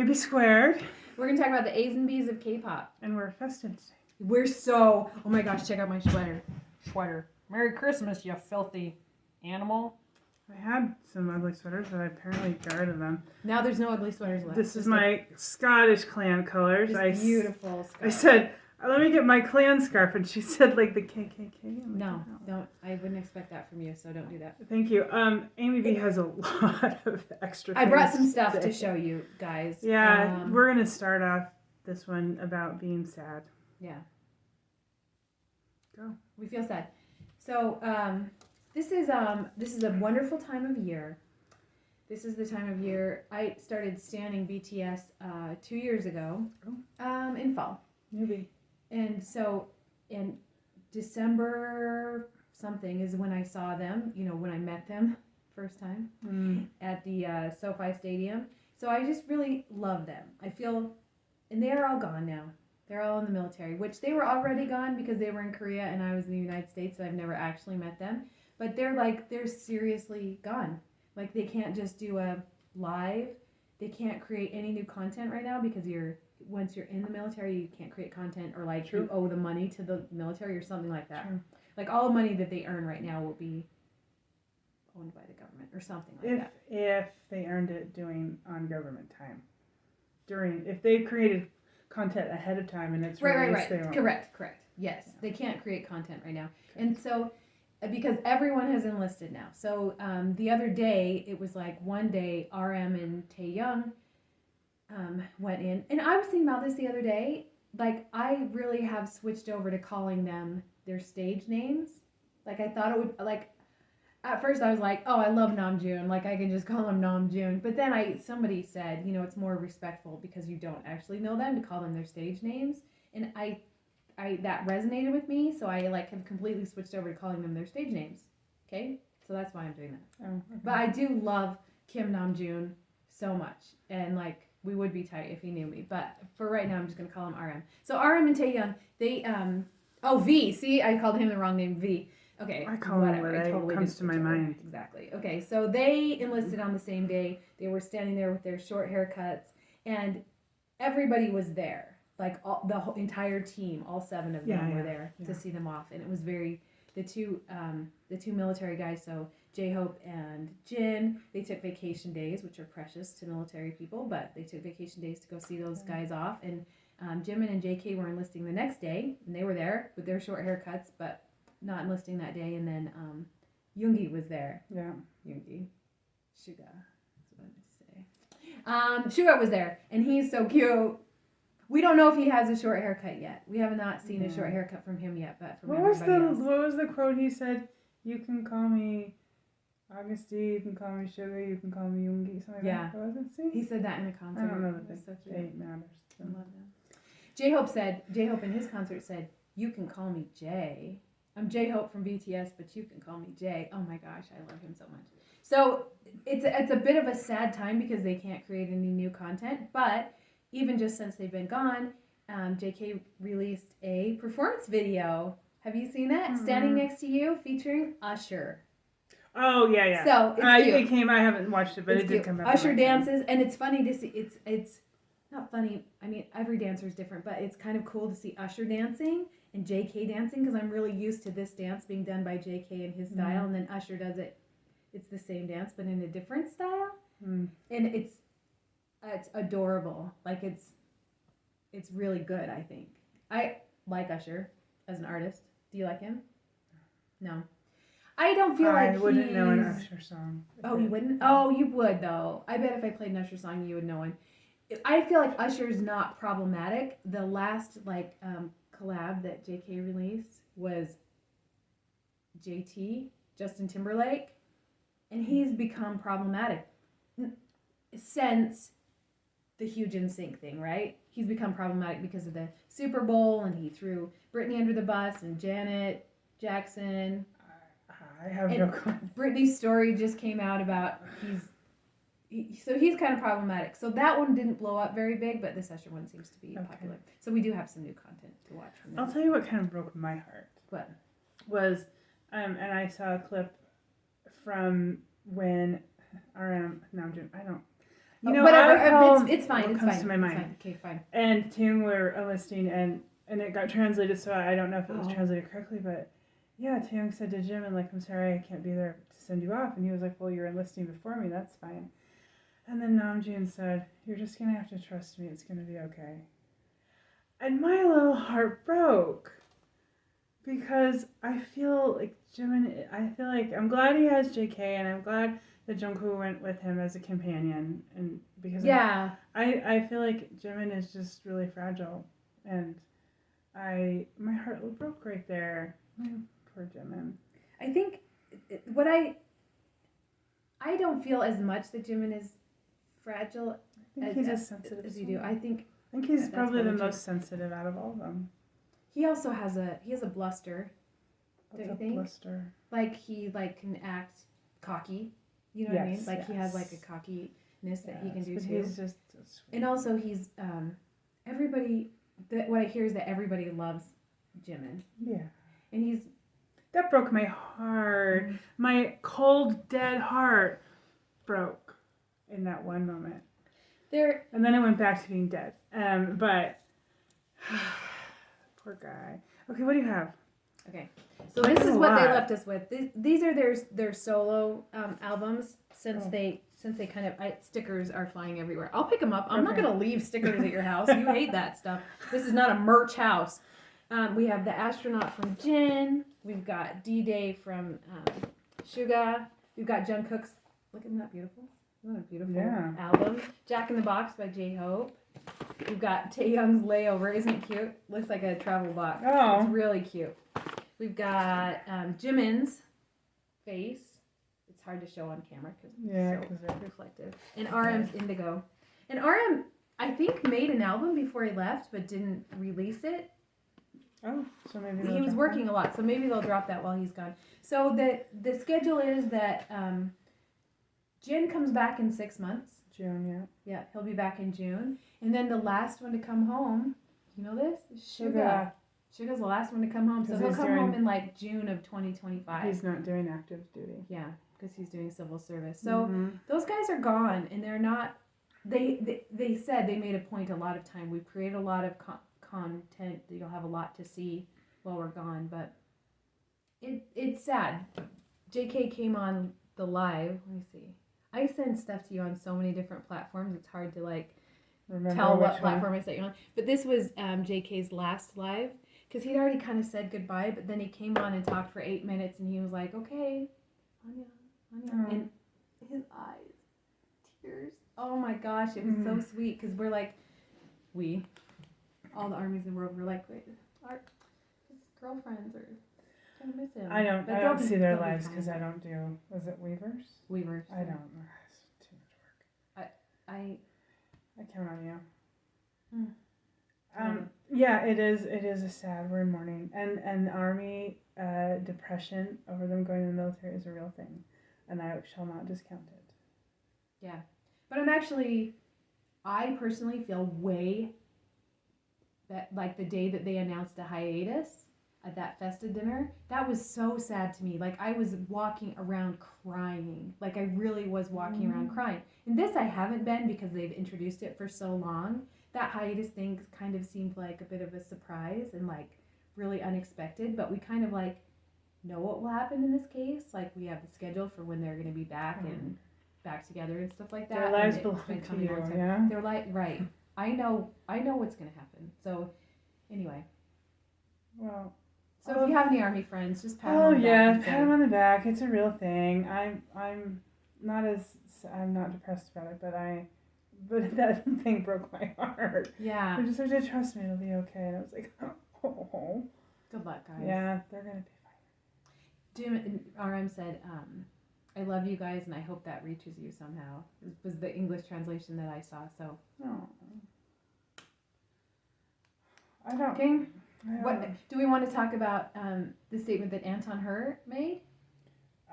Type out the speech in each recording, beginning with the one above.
Maybe Squared. We're going to talk about the A's and B's of K-pop. And we're festive today. We're so... Oh my gosh, check out my sweater. Merry Christmas, you filthy animal. I had some ugly sweaters, but I apparently got rid of them. Now there's no ugly sweaters left. This is my Scottish clan colors. Beautiful scarf. I said, let me get my clan scarf. And she said, like, the KKK. No, don't. I wouldn't expect that from you, so don't do that. Thank you. Amy B has a lot of extra I brought some stuff to show you guys. Yeah, we're going to start off this one about being sad. Yeah. Go. We feel sad. So, this is a wonderful time of year. This is the time of year I started standing BTS 2 years ago in fall. Maybe. And so in December something is when I saw them, when I met them first time at the SoFi Stadium. So I just really love them. I feel, and they are all gone now. They're all in the military, which they were already gone because they were in Korea and I was in the United States, so I've never actually met them. But they're seriously gone. Like, they can't just do a live. They can't create any new content right now because once you're in the military, you can't create content or like you owe the money to the military or something like that. True. Like, all the money that they earn right now will be owned by the government or something like that. If they earned it doing on government time. If they created content ahead of time and it's right. Correct. Yes, they can't create content right now. Okay. And so, because everyone has enlisted now. So the other day, it was like one day, RM and Taeyoung went in. And I was thinking about this the other day. Like, I really have switched over to calling them their stage names. Like, I thought it would, like, at first I was like, oh, I love Namjoon. Like, I can just call him Namjoon. But then somebody said, it's more respectful because you don't actually know them to call them their stage names. And I that resonated with me, so I have completely switched over to calling them their stage names. Okay? So that's why I'm doing that. Oh, okay. But I do love Kim Namjoon so much. And we would be tight if he knew me. But for right now, I'm just going to call him RM. So RM and Taeyoung, they, V. See, I called him the wrong name, V. Okay. I call him what comes to my mind. Exactly. Okay, so they enlisted on the same day. They were standing there with their short haircuts. And everybody was there. Like, the whole entire team, all 7 of them were there to see them off. And it was the two military guys, so J-Hope and Jin, they took vacation days, which are precious to military people, but they took vacation days to go see those guys off. And Jimin and JK were enlisting the next day, and they were there with their short haircuts, but not enlisting that day. And then Yoongi was there. Yeah. Yoongi. Suga. That's what I meant to say. Suga was there, and he's so cute. We don't know if he has a short haircut yet. We have not seen a short haircut from him yet, but from everybody else. What was the quote he said? You can call me Augusty, you can call me Sugar, you can call me Yoongi, something like that. What was it? See? He said that in a concert. I don't know that it matters. I love that. J-Hope in his concert said, you can call me Jay. I'm J-Hope from BTS, but you can call me Jay. Oh my gosh, I love him so much. So it's a bit of a sad time because they can't create any new content, but even just since they've been gone, JK released a performance video. Have you seen that? Mm-hmm. Standing Next to You, featuring Usher. Oh, yeah. So, it's cute. I haven't watched it, but it did come out. Usher dances, and it's funny to see. It's not funny. I mean, every dancer is different, but it's kind of cool to see Usher dancing and JK dancing, because I'm really used to this dance being done by JK in his style, and then Usher does it. It's the same dance, but in a different style. And it's adorable. Like, it's really good, I think. I like Usher as an artist. Do you like him? No. I don't feel like I wouldn't know an Usher song. Oh, you wouldn't? Oh, you would, though. I bet if I played an Usher song, you would know one. I feel like Usher's not problematic. The last, collab that JK released was JT, Justin Timberlake, and he's become problematic since the huge NSYNC thing, right? He's become problematic because of the Super Bowl, and he threw Britney under the bus and Janet Jackson. I have no comment. Britney's story just came out about he's kind of problematic. So that one didn't blow up very big, but this Usher one seems to be popular. So we do have some new content to watch from them. I'll tell you what kind of broke my heart. What? Was, and I saw a clip from when RM Namjoon, You know, whatever. It's fine. What It's comes fine. to my It's mind. fine. Okay, fine. And Taeyong were enlisting, and it got translated, so I don't know if it was translated correctly, but yeah, Taeyong said to Jimin, like, I'm sorry I can't be there to send you off. And he was like, well, you're enlisting before me, that's fine. And then Namjoon said, you're just going to have to trust me, it's going to be okay. And my little heart broke. Because I feel like Jimin, I'm glad he has JK, and I'm glad that Jungkook went with him as a companion. And because I feel like Jimin is just really fragile. And my heart broke right there. Poor Jimin. I think I don't feel as much that Jimin is fragile he's as sensitive as you do. I think he's probably the most sensitive out of all of them. He also has a bluster. What's a bluster? Like he can act cocky. You know what I mean? Like he has like a cockiness that he can do too. He's just and also he's everybody. What I hear is that everybody loves Jimin. Yeah. And that broke my heart. Mm-hmm. My cold, dead heart broke in that one moment. And then it went back to being dead. But poor guy. Okay, what do you have? Okay, so this is what they left us with. These are their solo albums since they kind of stickers are flying everywhere. I'll pick them up. I'm not gonna leave stickers at your house. You hate that stuff. This is not a merch house. We have The Astronaut from Jin. We've got D-Day from Suga. We've got Jungkook's. Look, isn't that beautiful? Isn't that a beautiful album? Jack in the Box by J-Hope. We've got Taeyong's Layover. Isn't it cute? Looks like a travel box. Oh. It's really cute. We've got Jimin's Face. It's hard to show on camera because it's so reflective. And RM's Indigo. And RM, I think, made an album before he left, but didn't release it. Oh, so maybe he was working a lot, so maybe they'll drop that while he's gone. So the schedule is that Jin comes back in 6 months. June, yeah. Yeah, he'll be back in June. And then the last one to come home, you know this? Suga. Suga's the last one to come home. So he'll come home in like June of 2025. He's not doing active duty. Yeah, because he's doing civil service. So those guys are gone, and they're not, they said they made a point a lot of time. We've created a lot of content. You'll have a lot to see while we're gone, but it's sad. JK came on the live. Let me see. I send stuff to you on so many different platforms. It's hard to tell what platform I sent you on. But this was JK's last live because he'd already kind of said goodbye. But then he came on and talked for 8 minutes, and he was like, "Okay, Anya," and his eyes, tears. Oh my gosh, it was so sweet because we're like, all the armies in the world were like, wait, his girlfriends are kind of miss him. I don't see their lives because I don't do. Was it Weavers? Weavers. I don't know. It's too much work. I count on you. Yeah, it is a sad. We're in mourning, and army depression over them going to the military is a real thing, and I shall not discount it. Yeah, but I personally feel way that like the day that they announced a hiatus at that Festa dinner, that was so sad to me. Like I was walking around crying. Like I really was walking around crying. And this I haven't been because they've introduced it for so long. That hiatus thing kind of seemed like a bit of a surprise and like really unexpected, but we kind of like know what will happen in this case. Like we have the schedule for when they're going to be back and back together and stuff like that. Their lives belong to you, yeah? They're like, right. I know what's going to happen. So, anyway. Well. So if you have any army friends, just pat them on the back. Pat them on the back. It's a real thing. I'm not depressed about it, but that thing broke my heart. Yeah. They just have to trust me. It'll be okay. And I was like, oh. Good luck, guys. Yeah, they're gonna be fine. Jim RM said, I love you guys, and I hope that reaches you somehow. It was the English translation that I saw, so. Oh. I don't. Okay. What do we want to talk about? The statement that Anton Her made.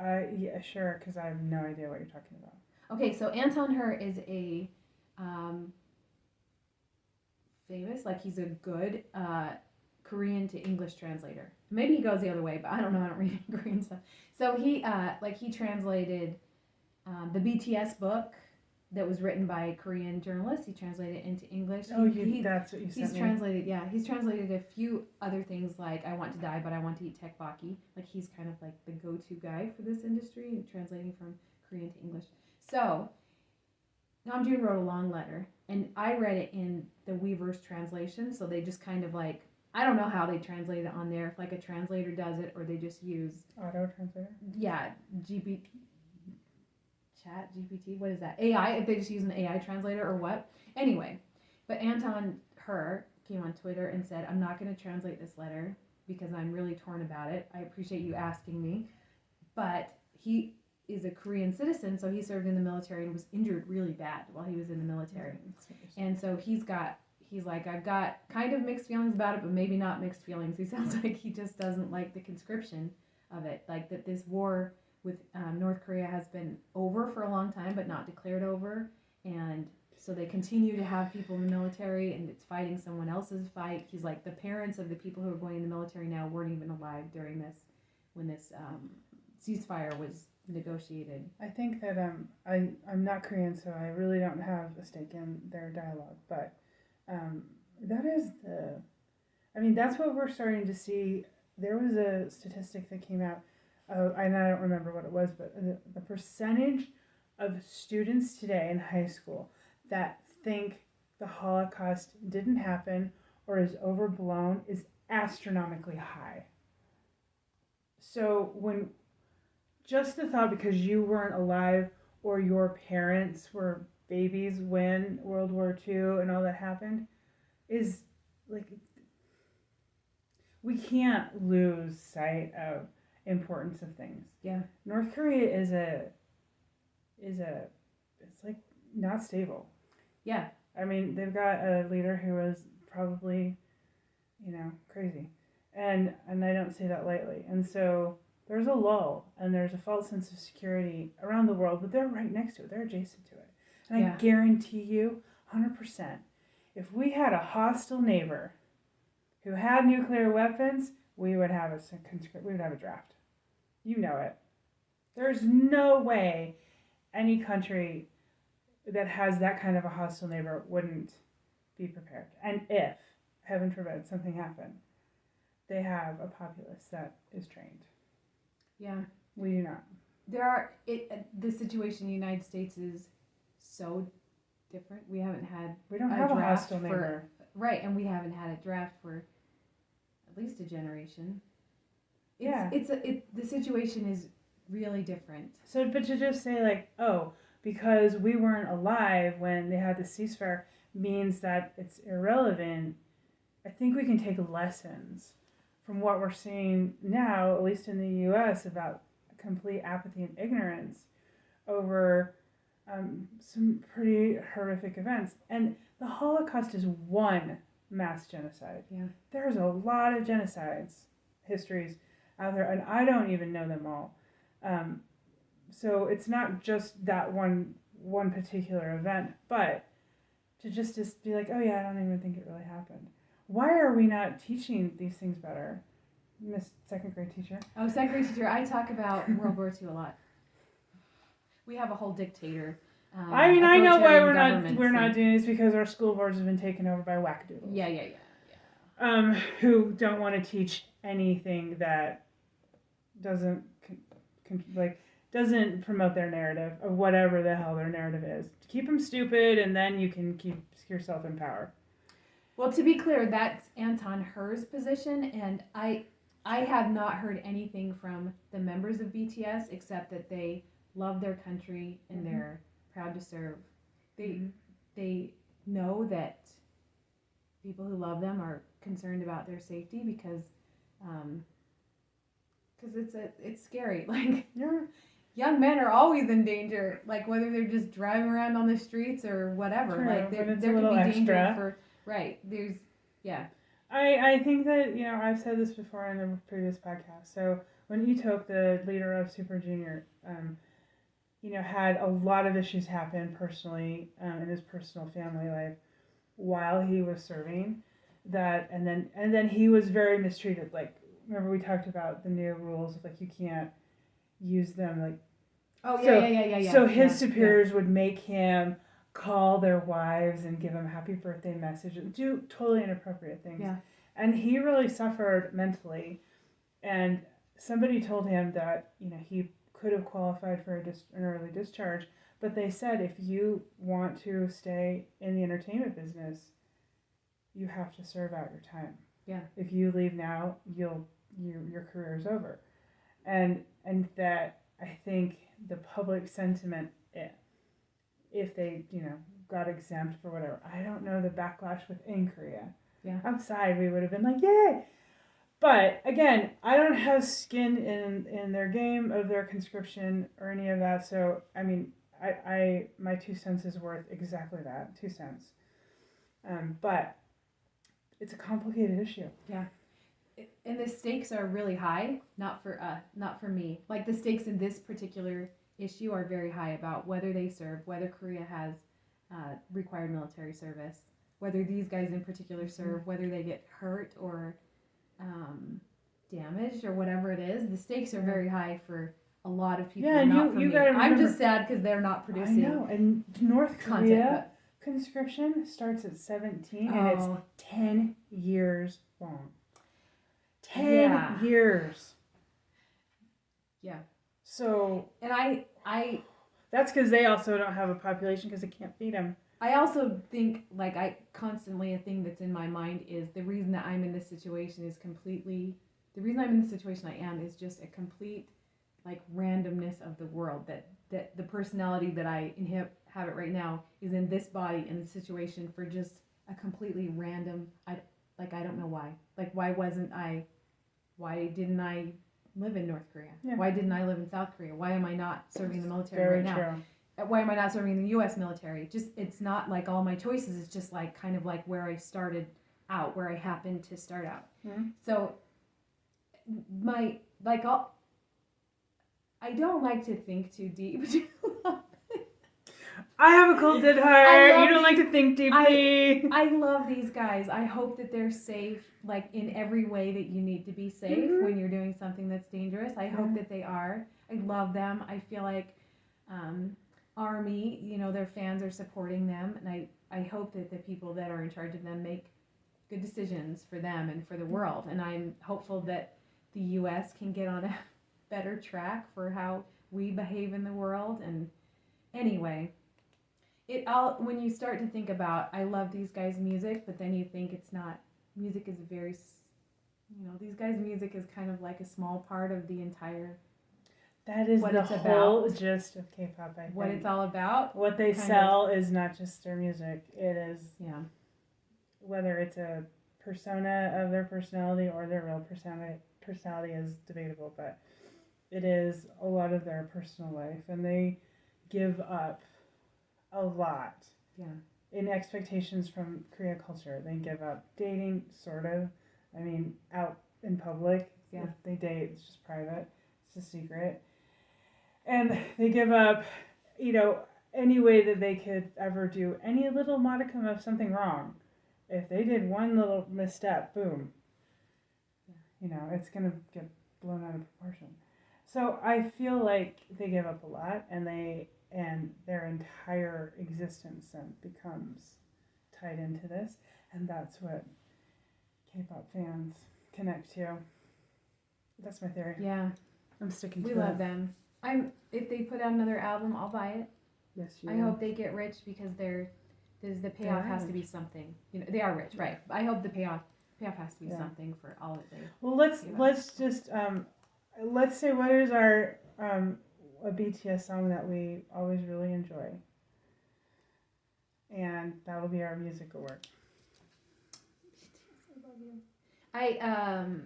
Yeah, sure. Because I have no idea what you're talking about. Okay, so Anton Her is a famous, like he's a good Korean to English translator. Maybe he goes the other way, but I don't know. I don't read Korean stuff. So he translated the BTS book, that was written by a Korean journalist. He translated it into English. Oh, that's what you said. He's translated a few other things like I Want to Die, but I Want to Eat Tteokbokki. Like he's kind of like the go-to guy for this industry, translating from Korean to English. So Namjoon wrote a long letter, and I read it in the Weverse translation. So they just kind of like, I don't know how they translate it on there, if like a translator does it or they just use auto translator. Yeah, Chat GPT, what is that? AI, if they just use an AI translator or what. Anyway, but Anton Her came on Twitter and said, I'm not going to translate this letter because I'm really torn about it. I appreciate you asking me. But he is a Korean citizen, so he served in the military and was injured really bad while he was in the military. And so he's like, I've got kind of mixed feelings about it, but maybe not mixed feelings. He sounds like he just doesn't like the conscription of it. Like that this war with North Korea has been over for a long time, but not declared over. And so they continue to have people in the military, and it's fighting someone else's fight. He's like, the parents of the people who are going in the military now weren't even alive during this, when this ceasefire was negotiated. I think that I'm not Korean, so I really don't have a stake in their dialogue, but that's what we're starting to see. There was a statistic that came out, and I don't remember what it was, but the percentage of students today in high school that think the Holocaust didn't happen or is overblown is astronomically high. So when just the thought, because you weren't alive or your parents were babies when World War II and all that happened, is like, we can't lose sight of importance of things. Yeah. North Korea is it's like not stable. Yeah. I mean, they've got a leader who is probably, crazy. And I don't say that lightly. And so there's a lull and there's a false sense of security around the world, but they're right next to it. They're adjacent to it. And I guarantee you, 100%, if we had a hostile neighbor who had nuclear weapons, we would have a draft. You know it. There's no way any country that has that kind of a hostile neighbor wouldn't be prepared. And if, heaven forbid, something happened, they have a populace that is trained. Yeah. We do not. The situation in the United States is so different. We don't have a hostile neighbor. Right, and we haven't had a draft for at least a generation. The situation is really different. So, but to just say like, oh, because we weren't alive when they had the ceasefire means that it's irrelevant, I think we can take lessons from what we're seeing now, at least in the U.S., about complete apathy and ignorance over some pretty horrific events. And the Holocaust is one mass genocide. Yeah. There's a lot of genocides, histories out there, and I don't even know them all. So it's not just that one particular event, but to just be like, oh yeah, I don't even think it really happened. Why are we not teaching these things better? Miss second grade teacher. Oh, second grade teacher, I talk about World War II a lot. We have a whole dictator. I know why we're not doing this, because our school boards have been taken over by wackadoodles. Yeah. Who don't want to teach anything that doesn't doesn't promote their narrative of whatever the hell their narrative is. Keep them stupid, and then you can keep yourself in power. Well, to be clear, that's Anton Her's position, and I have not heard anything from the members of BTS except that they love their country and they're proud to serve. They know that people who love them are concerned about their safety because it's scary. Like, young men are always in danger, like whether they're just driving around on the streets or whatever. True, like there could be danger extra. for there's I think that, I've said this before in a previous podcast. So when Itok, the leader of Super Junior, had a lot of issues happen personally in his personal family life while he was serving, and then he was very mistreated. Like, remember we talked about the new rules of like you can't use them like Oh So- yeah. So his Yeah, superiors would make him call their wives and give them happy birthday messages, do totally inappropriate things. Yeah. And he really suffered mentally. And somebody told him that, he could have qualified for an early discharge, but they said if you want to stay in the entertainment business, you have to serve out your time. Yeah. If you leave now, your career is over. And that I think the public sentiment, if they, got exempt for whatever, I don't know the backlash within Korea. Yeah. Outside, we would have been like, yay! But again, I don't have skin in their game of their conscription or any of that. So I mean, I my 2 cents is worth exactly that, 2 cents. But it's a complicated issue. Yeah. And the stakes are really high, not for me. Like the stakes in this particular issue are very high about whether they serve, whether Korea has required military service, whether these guys in particular serve, whether they get hurt or damaged or whatever it is. The stakes are very high for a lot of people. Yeah, and not for you me. gotta remember, I'm just sad because they're not producing. I know, and North content, Korea conscription starts at 17 and it's 10 years long. 10 years. Yeah. So. And I. That's because they also don't have a population because they can't feed them. I also think, like, a thing that's in my mind is the reason that I'm in this situation is the reason I'm in the situation I am is just a complete, like, randomness of the world. That the personality that I inhabit right now is in this body, in the situation for just a completely random, I don't know why. Like, why didn't I live in North Korea? Yeah. Why didn't I live in South Korea? Why am I not serving the military Very right now? true. Why am I not serving the U.S. military? Just, it's not like all my choices. It's just like kind of like where I started out, where I happened to start out. Mm-hmm. So I don't like to think too deep. I have a cold dead heart. You don't like these- to think deeply. I love these guys. I hope that they're safe, like in every way that you need to be safe when you're doing something that's dangerous. I hope that they are. I love them. I feel like Army, their fans are supporting them, and I hope that the people that are in charge of them make good decisions for them and for the world. And I'm hopeful that the U.S. can get on a better track for how we behave in the world. And anyway, when you start to think about, I love these guys' music, but then you think it's not, music is very, these guys' music is kind of like a small part of the entire. That is what the it's whole about. gist of K-pop, I think. What it's all about. What they sell is not just their music. It is, whether it's a persona of their personality or their real personality is debatable, but it is a lot of their personal life, and they give up a lot in expectations from Korea culture. They give up dating, sort of. I mean, out in public. Yeah. If they date, it's just private. It's a secret. And they give up, any way that they could ever do any little modicum of something wrong. If they did one little misstep, boom. It's going to get blown out of proportion. So I feel like they give up a lot, and their entire existence then becomes tied into this, and that's what K-pop fans connect to. That's my theory. Yeah. I'm sticking to it. We love them. If they put out another album, I'll buy it. Yes, you I will. hope they get rich because the payoff has to be something. They are rich, right? I hope the payoff has to be something for all of them. Well, let's just let's say what is our a BTS song that we always really enjoy, and that will be our music award. I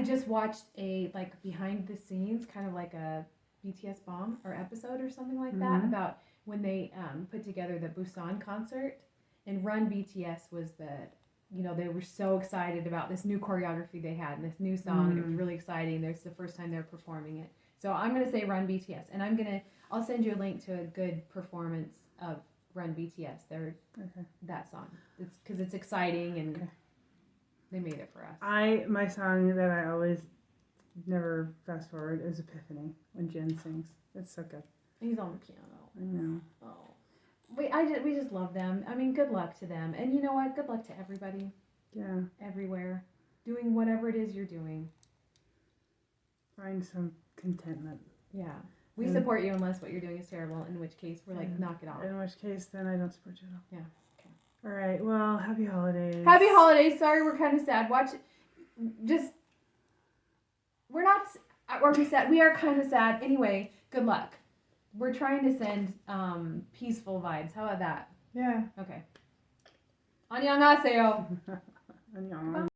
just watched a behind the scenes kind of like a BTS bomb or episode or something like that about when they put together the Busan concert, and Run BTS was they were so excited about this new choreography they had and this new song, and it was really exciting. It's the first time they're performing it. So I'm going to say Run BTS, and I'll send you a link to a good performance of Run BTS. That song. It's because it's exciting and they made it for us. My song that I always never fast forward is Epiphany when Jin sings. It's so good. He's on the piano. I know. Oh. We just love them. I mean, good luck to them. And you know what? Good luck to everybody. Yeah. Everywhere. Doing whatever it is you're doing. Find some contentment. Yeah. We support you unless what you're doing is terrible, in which case we're like, knock it off. In which case, then I don't support you at all. Yeah. Okay. All right. Well, happy holidays. Happy holidays. Sorry, we're kind of sad. We're not, or we sad. We are kind of sad. Anyway, good luck. We're trying to send peaceful vibes. How about that? Yeah. Okay. 안녕하세요. 안녕.